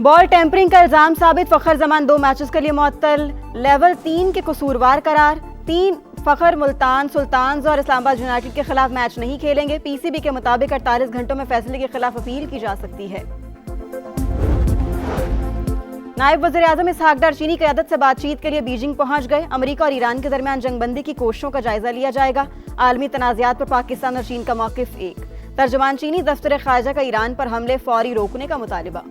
Ball tampering का इल्जाम साबित, फखर जमान 2 मैचेस के लिए मुअत्तल, लेवल 3 के कसूरवार करार। 3 फखर मुल्तान सुल्तान्स और इस्लामाबाद यूनाइटेड के खिलाफ मैच नहीं खेलेंगे। पीसीबी के मुताबिक 48 घंटों में फैसले के खिलाफ अपील की जा सकती है। नायब वज़ीर आज़म इसहाक डार चीनी क़यादत से बातचीत के लिए बीजिंग पहुंच गए। अमेरिका और ईरान के दरमियान जंगबंदी की कोशिशों का जायजा लिया जाएगा। आलमी तनाज़ात पर पाकिस्तान और चीन का मौक़िफ़ एक। तर्जुमान चीनी दफ्तर ख़ारजा का ईरान पर हमले फौरी रोकने का मुतालिबा।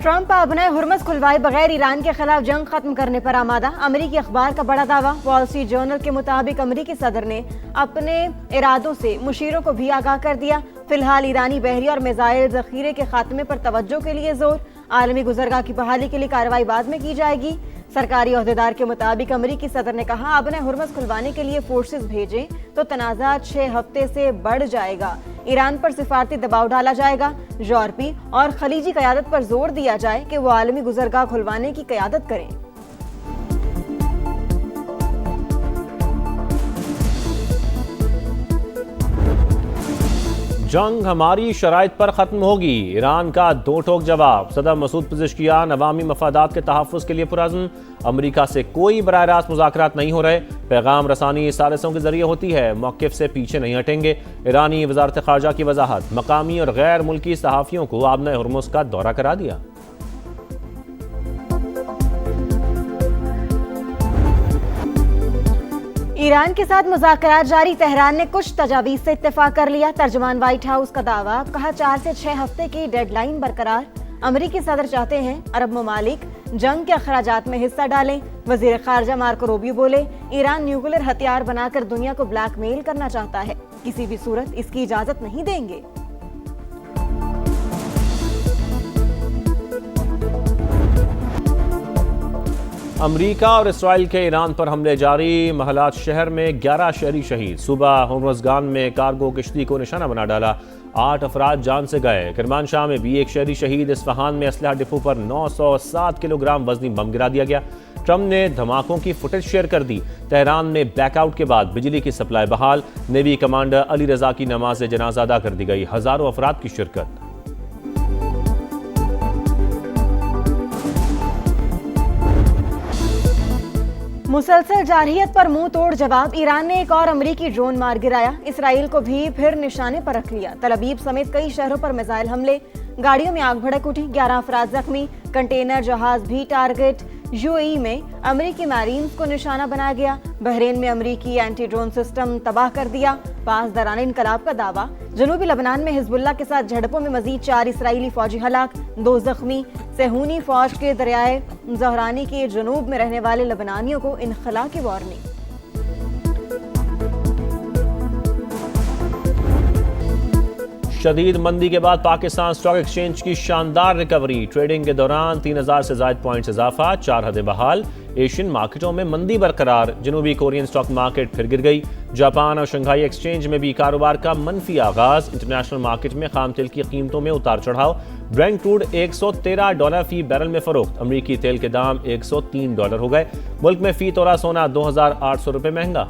ट्रंप अपने हुर्मस खुलवाए बगैर ईरान के खिलाफ जंग खत्म करने पर आमादा। अमेरिकी अखबार का बड़ा दावा। वॉल स्ट्रीट जर्नल के मुताबिक अमेरिकी सदर ने अपने इरादों से मुशीरों को भी आगाह कर दिया। फिलहाल ईरानी बहरी और मिसाइल जखीरे के खात्मे पर तवज्जो के लिए जोर। आलमी गुजरगाह की बहाली के लिए कार्रवाई बाद में की जाएगी। सरकारी ओहदेदार के मुताबिक अमेरिकी सदर ने कहा, अपने हुर्मस खुलवाने के लिए फोर्सेस भेजें तो तनाज़ा 6 हफ्ते से बढ़ जाएगा। ईरान पर सिफारती दबाव डाला जाएगा। यूरोपी और खलीजी क़यादत पर जोर दिया जाए कि वो आलमी गुजरगाह खुलवाने की क़यादत करें। जंग हमारी शराइत पर ख़त्म होगी, ईरान का दो टोक जवाब। सदर मसूद पज़ेश्कियान अवामी मफादात के तहफ़्फ़ुज़ के लिए पुरअज़्म। अमरीका से कोई बराह रास्त मुज़ाकरात नहीं हो रहे। पैगाम रसानी सालिसों के जरिए होती है, मौक़िफ़ से पीछे नहीं हटेंगे। ईरानी वज़ारत ख़ारजा की वजाहत। मकामी और गैर मुल्की सहाफ़ियों को आबना हुर्मुज़ का दौरा करा दिया। ईरान के साथ मुज़ाकरात जारी। तेहरान ने कुछ तजावीज़ से इत्तेफाक कर लिया। तर्जुमान व्हाइट हाउस का दावा। कहा, 4 से 6 हफ्ते की डेडलाइन बरकरार। अमेरिकी सदर चाहते हैं अरब ममालिक जंग के अखराजात में हिस्सा डालें। वज़ीर ख़ारजा मार्को रूबियो बोले, ईरान न्यूक्लियर हथियार बनाकर दुनिया को ब्लैकमेल करना चाहता है, किसी भी सूरत इसकी इजाज़त नहीं देंगे। अमरीका और इसराइल के ईरान पर हमले जारी। महलात शहर में 11 शहरी शहीद। सुबह होर्मुज़गान में कार्गो किश्ती को निशाना बना डाला, 8 अफराद जान से गए। किरमानशाह में भी 1 शहरी शहीद। इस्फहान में असलहा डिपो पर 907 किलोग्राम वजनी बम गिरा दिया गया। ट्रंप ने धमाकों की फुटेज शेयर कर दी। तेहरान में ब्लैकआउट के बाद बिजली की सप्लाई बहाल। नेवी कमांडर अली रजा की नमाज जनाजा अदा कर दी गई। हजारों अफराद की शिरकत। मुसलसल जारहियत पर मुंह तोड़ जवाब। ईरान ने एक और अमरीकी ड्रोन मार गिराया। इसराइल को भी फिर निशाने पर रख लिया। तल अवीव समेत कई शहरों पर मिसाइल हमले। गाड़ियों में आग भड़क उठी, 11 अफराद जख्मी। कंटेनर जहाज भी टारगेट। यूएई में अमरीकी मैरीन्स को निशाना बनाया गया। बहरीन में अमरीकी एंटी ड्रोन सिस्टम तबाह कर दिया। पास दौरान इनकलाब का दावा। जनूबी लबनान में हिजबुल्लाह के साथ झड़पों में मजीद 4 इसराइली फौजी हलाक, 2 जख्मी। सेहूनी फौज के दरियाए ज़हरानी के जनूब में रहने वाले लबनानियों को इनखला की वार्निंग। शदीद मंदी के बाद पाकिस्तान स्टॉक एक्सचेंज की शानदार रिकवरी। ट्रेडिंग के दौरान 3000 से ज़ायद पॉइंट्स इजाफा, 4 हदें बहाल। एशियन मार्केटों में मंदी बरकरार। जनूबी कोरियन स्टॉक मार्केट फिर गिर गई। जापान और शंघाई एक्सचेंज में भी कारोबार का मनफी आगाज। इंटरनेशनल मार्केट में खाम तेल की कीमतों में उतार चढ़ाव। ब्रेंट क्रूड $113 फी बैरल में फरोख्त। अमरीकी तेल के दाम $103 हो गए। मुल्क में फी तोला सोना 2800 रुपये महंगा।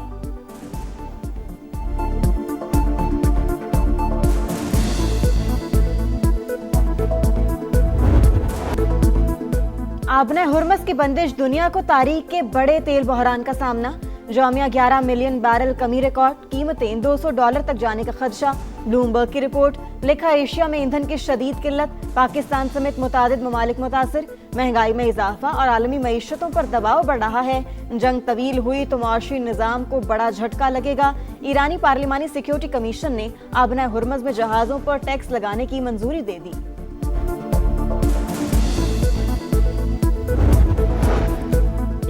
आबने हुर्मस की बंदिश। दुनिया को तारीख के बड़े तेल बहरान का सामना। जामिया 11 मिलियन बैरल कमी रिकॉर्ड। कीमतें $200 तक जाने का खदशा। ब्लूमबर्ग की रिपोर्ट। लिखा, एशिया में ईंधन की शदीद किल्लत। पाकिस्तान समेत मुतादिद ममालिक मुतासिर। महंगाई में इजाफा और आलमी मईशतों पर दबाव बढ़ रहा है। जंग तवील हुई तो मुआशी निज़ाम को बड़ा झटका लगेगा। ईरानी पार्लिमानी सिक्योरिटी कमीशन ने आबना हुर्मस में जहाज़ों पर टैक्स लगाने की मंजूरी दे दी।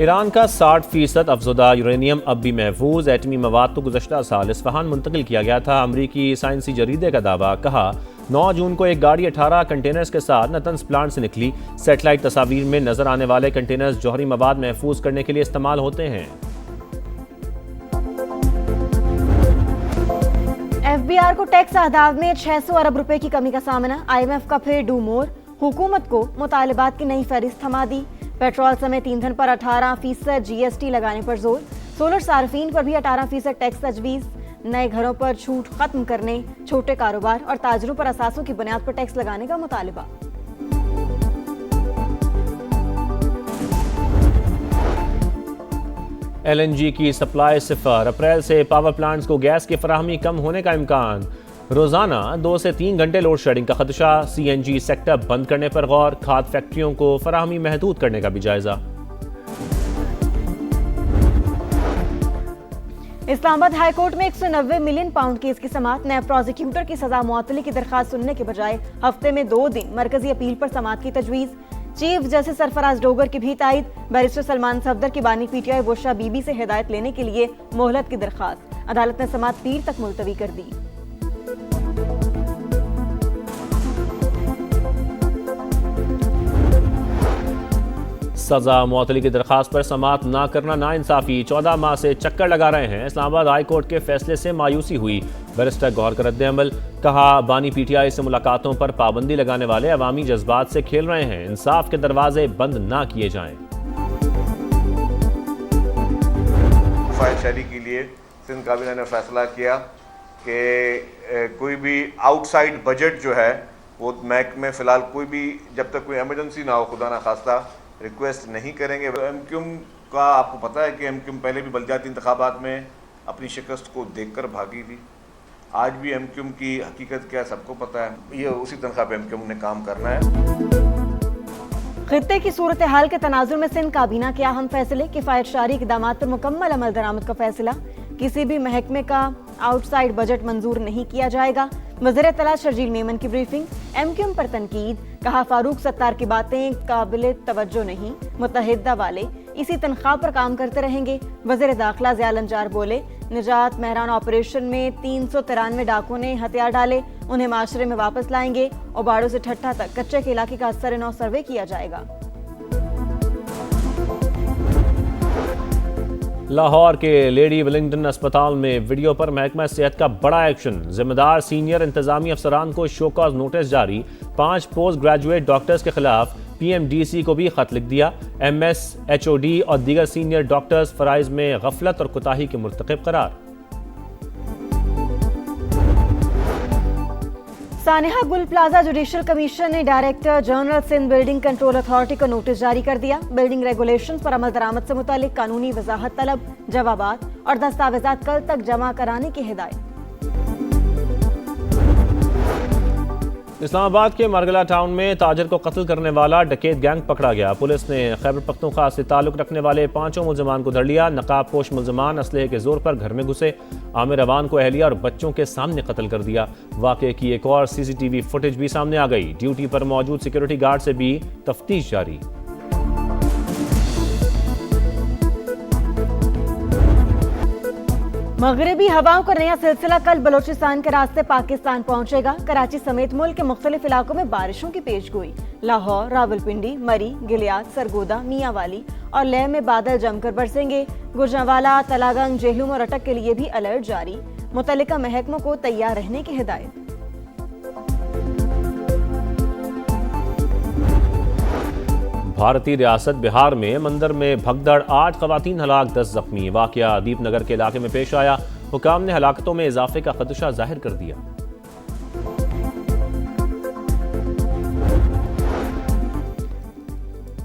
ईरान का 60% अफज़ुदा यूरेनियम अब भी महफूज। एटमी मवाद को गुज़श्ता साल इस्फहान मुंतकिल किया गया था। अमरीकी साइंसी जरीदे का दावा। कहा, 9 जून को एक गाड़ी 18 कंटेनर्स के साथ नतंस प्लांट से निकली। सैटेलाइट तस्वीर में नजर आने वाले कंटेनर्स जौहरी मवाद महफूज करने के लिए इस्तेमाल होते हैं। एफबीआर को टैक्स आदाब में 600 अरब रुपए की कमी का सामना। IMF का फिर डू मोर। हुकूमत को मुतालिबात की नई फहरिस्त थमा दी। पेट्रोल समेत ईंधन पर 18% GST लगाने पर जोर। सोलर सार्फिन पर भी 18% टैक्स तजवीज़। नए घरों पर छूट खत्म करने, छोटे कारोबार और ताजरों पर असासों की बुनियाद पर टैक्स लगाने का मुतालिबा। LNG की सप्लाई सिफर, अप्रैल से पावर प्लांट्स को गैस की फराहमी कम होने का इम्कान। रोजाना 2 से 3 घंटे लोड शेडिंग का खदशा, CNG सेक्टर बंद करने पर गौर, खाद फैक्ट्रियों को फराहमी महदूद करने का भी जायजा। इस्लामाबाद हाई कोर्ट में 190 मिलियन पाउंड केस की समाअत, नए प्रोसिक्यूटर की सजा मुअत्तली की दरखास्त सुनने के बजाय हफ्ते में 2 दिन मरकजी अपील पर समाअत की तजवीज़। चीफ जस्टिस सरफराज डोगर की भी तायद, बैरिस्टर सलमान सफदर की बानी PTI बुशरा बीबी से हिदायत लेने के लिए मोहलत की दरखास्त, अदालत ने समाअत पीर तक मुलतवी कर दी। सजा मुअत्तली की दरखास्त पर समाअत ना करना नाइंसाफी, 14 माह से चक्कर लगा रहे हैं। इस्लामाबाद हाई कोर्ट के फैसले से मायूसी हुई, बैरिस्टर गौहर का रद्द-ए-अमल। कहा, बानी PTI से मुलाकातों पर पाबंदी लगाने वाले अवामी जज्बात से खेल रहे हैं, इंसाफ के दरवाजे बंद ना किए जाएं। फाइल शायरी के लिए सिंध काबीना ने फैसला किया कि कोई भी आउटसाइड बजट जो है वो महकमे फ़िलहाल कोई भी जब तक कोई एमरजेंसी ना हो, खुदा ना खास्ता, रिक्वेस्ट नहीं करेंगे। MQM का आपको पता है कि MQM पहले भी बलदियाती इंतखाबात में अपनी शिकस्त को देखकर भागी थी। आज भी MQM की हकीकत क्या सबको पता है, ये उसी तनख्वाह पे MQM ने काम करना है। खित्ते की सूरत हाल के तनाजुर में सिंध काबीना के अहम फैसले, किफायत शारी इक़दामात पर मुकम्मल अमल दरामद का फैसला, किसी भी महकमे का आउटसाइड बजट मंजूर नहीं किया जाएगा। वज़ीर इत्तलात शर्जील मेमन की ब्रीफिंग, MQM पर तनकीद, कहा फारूक सत्तार की बातें काबिल तवज्जो नहीं, मुत्तहिदा वाले इसी तनख्वाह पर काम करते रहेंगे। वज़ीर दाखिला ज़ियाल अंजार बोले, निजात महरान ऑपरेशन में 393 डाकुओं ने हथियार डाले, उन्हें माशरे में वापस लाएंगे। ओबाड़ो से ठट्ठा तक कच्चे के इलाके का असर-ए-नौ सर्वे किया जाएगा। लाहौर के लेडी विलिंगटन अस्पताल में वीडियो पर महकमा सेहत का बड़ा एक्शन, जिम्मेदार सीनियर इंतजामी अफसरान को शोकॉज नोटिस जारी, 5 पोस्ट ग्रेजुएट डॉक्टर्स के खिलाफ PMDC को भी खत लिख दिया। MS, HOD और दीगर सीनियर डॉक्टर्स फराइज में गफलत और कोताही के मुर्तकिब करार। सानिहा गुल प्लाजा जुडिशल कमीशन ने director general Sindh building control authority को नोटिस जारी कर दिया। बिल्डिंग रेगुलेशंस पर अमल दरामद से मुतालिक कानूनी वजाहत तलब, जवाबात और दस्तावेजात कल तक जमा कराने की हिदायत। इस्लामाबाद के मरगला टाउन में ताजर को कत्ल करने वाला डकैत गैंग पकड़ा गया। पुलिस ने खैबर पख्तूनख्वा से ताल्लुक रखने वाले 5 मुलजमान को धर लिया। नकाब पोश मुलजमान असलहे के जोर पर घर में घुसे, आमिर अवान को अहलिया और बच्चों के सामने कत्ल कर दिया। वाक़े की एक और CCTV फुटेज भी सामने आ गई। ड्यूटी पर मौजूद सिक्योरिटी गार्ड से भी तफ्तीश जारी। मगरबी हवाओं का नया सिलसिला कल बलोचिस्तान के रास्ते पाकिस्तान पहुंचेगा। कराची समेत मुल्क के मुख्तलिफ इलाकों में बारिशों की पेशगोई। लाहौर, रावलपिंडी, मरी, गिलियात, सरगोदा, मियांवाली और लेह में बादल जमकर बरसेंगे। गुजरांवाला, तलागंग, जेहलूम और अटक के लिए भी अलर्ट जारी। मुतल्लिका महकमों को तैयार रहने की हिदायत। भारतीय रियासत बिहार में मंदिर में भगदड़, 8 खवातीन हलाक, 10 जख्मी। वाकया दीपनगर के इलाके में पेश आया। हुकाम ने हलाकतों में इजाफे का खदशा जाहिर कर दिया।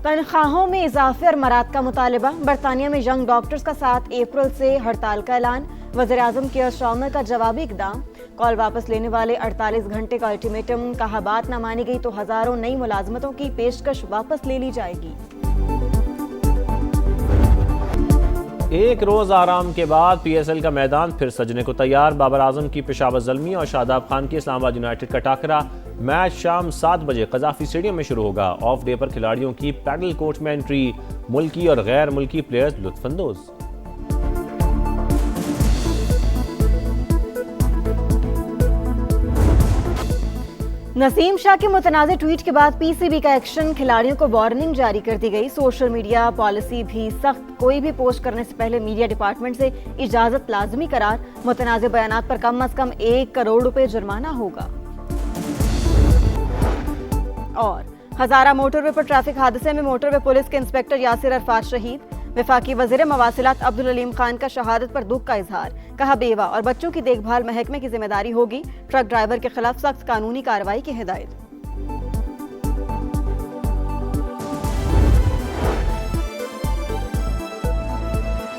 तनख्वाहों में इजाफे और मराद का मुतालबा। बरतानिया में यंग डॉक्टर्स का 7 अप्रैल से हड़ताल का ऐलान। वज़ीर-ए-आज़म केयर स्टार्मर का जवाबी इक़दाम। कॉल वापस लेने वाले 48 घंटे का अल्टीमेटम। कहा बात न मानी गई तो हजारों नई मुलाजमतों की पेशकश वापस ले ली जाएगी। एक रोज आराम के बाद PSL का मैदान फिर सजने को तैयार। बाबर आजम की पेशावर ज़ल्मी और शादाब खान की इस्लामाबाद यूनाइटेड का टाकरा। मैच शाम 7 बजे कज़ाफी स्टेडियम में शुरू होगा। ऑफ डे पर खिलाड़ियों की पैडल कोर्ट में एंट्री। मुल्की और गैर मुल्की प्लेयर्स लुत्फानंदोज। नसीम शाह के मुतनाज़िर ट्वीट के बाद PCB का एक्शन। खिलाड़ियों को वार्निंग जारी कर दी गई। सोशल मीडिया पॉलिसी भी सख्त। कोई भी पोस्ट करने से पहले मीडिया डिपार्टमेंट से इजाजत लाजमी करार। मुतनाज़िर बयानात पर कम अज कम 1 करोड़ रुपए जुर्माना होगा। और हजारा मोटरवे पर ट्रैफिक हादसे में मोटरवे पुलिस के इंस्पेक्टर यासिर अरफात शहीद। वफाकी वज़ीर मवासिलात अब्दुल अलीम खान का शहादत पर दुख का इजहार, कहा बेवा और बच्चों की देखभाल महकमे की जिम्मेदारी होगी। ट्रक ड्राइवर के खिलाफ सख्त कानूनी कार्रवाई की हिदायत।